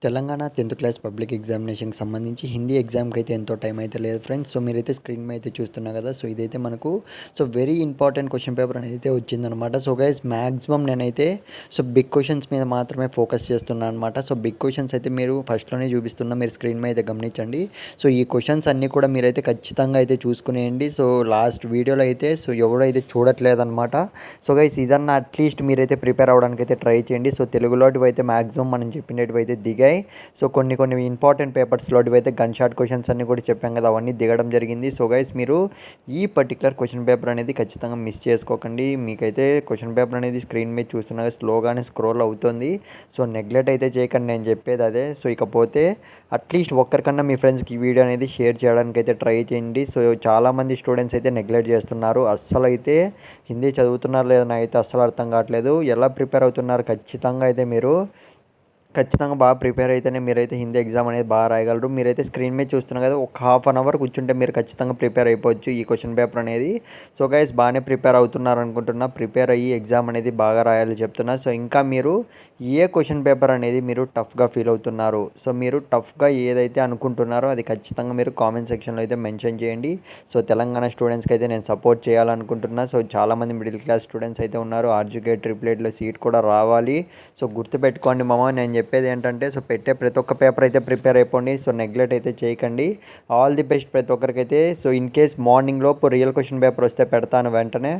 తెలంగాణ 10థ్ class public ఎగ్జామినేషన్‌కి సంబంధించి హిందీ ఎగ్జామ్‌కి అయితే ఎంతో టైం అయితే లేదు ఫ్రెండ్స్. సో, మీరైతే స్క్రీన్ మీద అయితే చూస్తున్నారు కదా! సో, ఇదైతే మనకు వెరీ ఇంపార్టెంట్ క్వెషన్ పేపర్ అనేది అయితే వచ్చిందనమాట. సో, గైస్ మాక్సిమం నేనైతే బిగ్ క్వెషన్స్ మీద మాత్రమే ఫోకస్ చేస్తున్నాను అనమాట. సో, బిగ్ క్వెషన్స్ అయితే మీరు ఫస్ట్‌లోనే చూపిస్తున్నా మీరు స్క్రీన్ మీద అయితే గమనించండి. సో, ఈ క్వెషన్స్ అన్నీ కూడా మీరైతే ఖచ్చితంగా అయితే చూసుకునేయండి. సో, లాస్ట్ వీడియోలో అయితే ఎవడైతే చూడట్లేదనమాట. సో, గైస్ ఇదన్నా అట్లీస్ట్ మీరైతే ప్రిపేర్ అవ్వడానికి అయితే ట్రై చేయండి. సో, తెలుగులోటివి అయితే మాక్సిమం మనం చెప్పినటివి అయితే దిగాయి. సో కొన్ని ఇంపార్టెంట్ పేపర్స్లో అయితే గన్ షాట్ క్వశ్చన్స్ అన్నీ కూడా చెప్పాం కదా, అవన్నీ దిగడం జరిగింది. సో గైస్ మీరు ఈ పర్టికులర్ క్వశ్చన్ పేపర్ అనేది ఖచ్చితంగా మిస్ చేసుకోకండి. మీకైతే క్వశ్చన్ పేపర్ అనేది స్క్రీన్ మీద చూస్తున్నా స్లోగానే స్క్రోల్ అవుతుంది. సో నెగ్లెక్ట్ అయితే చేయకండి, నేను చెప్పేది అదే. సో ఇకపోతే అట్లీస్ట్ ఒక్కరికన్నా మీ ఫ్రెండ్స్కి ఈ వీడియో అనేది షేర్ చేయడానికి అయితే ట్రై చేయండి. సో చాలామంది స్టూడెంట్స్ అయితే నెగ్లెక్ట్ చేస్తున్నారు. అస్సలు అయితే హిందీ చదువుతున్నారు లేదా నాకైతే అస్సలు అర్థం కావట్లేదు. ఎలా ప్రిపేర్ అవుతున్నారు ఖచ్చితంగా అయితే మీరు ఖచ్చితంగా బాగా ప్రిపేర్ అయితేనే మీరైతే హిందీ ఎగ్జామ్ అనేది బాగా రాయగలరు. మీరైతే స్క్రీన్ మీద చూస్తున్నారు కదా, ఒక హాఫ్ అన్ అవర్ కూర్చుంటే మీరు ఖచ్చితంగా ప్రిపేర్ అయిపోవచ్చు ఈ క్వశ్చన్ పేపర్ అనేది. సో గైస్ బాగానే ప్రిపేర్ అవుతున్నారు అనుకుంటున్నా. ప్రిపేర్ అయ్యి ఎగ్జామ్ అనేది బాగా రాయాలి చెప్తున్నా. సో ఇంకా మీరు ఏ క్వశ్చన్ పేపర్ అనేది మీరు టఫ్గా ఫీల్ అవుతున్నారు, సో మీరు టఫ్గా ఏదైతే అనుకుంటున్నారో అది ఖచ్చితంగా మీరు కామెంట్ సెక్షన్లో అయితే మెన్షన్ చేయండి. సో తెలంగాణ స్టూడెంట్స్కి అయితే నేను సపోర్ట్ చేయాలనుకుంటున్నా. సో చాలామంది మిడిల్ క్లాస్ స్టూడెంట్స్ అయితే ఉన్నారు. ఆర్జీకే ట్రిపుల్ సీట్ కూడా రావాలి. సో గుర్తుపెట్టుకోండి మామ, నేను చెప్పేది ఏంటంటే సో పెట్టే ప్రతి ఒక్క పేపర్ అయితే ప్రిపేర్ అయిపోండి. సో నెగ్లెక్ట్ అయితే చేయకండి. ఆల్ ది బెస్ట్ ప్రతి ఒక్కరికైతే. సో ఇన్ కేస్ మార్నింగ్ లోపు రియల్ క్వశ్చన్ పేపర్ వస్తే పెడతాను వెంటనే.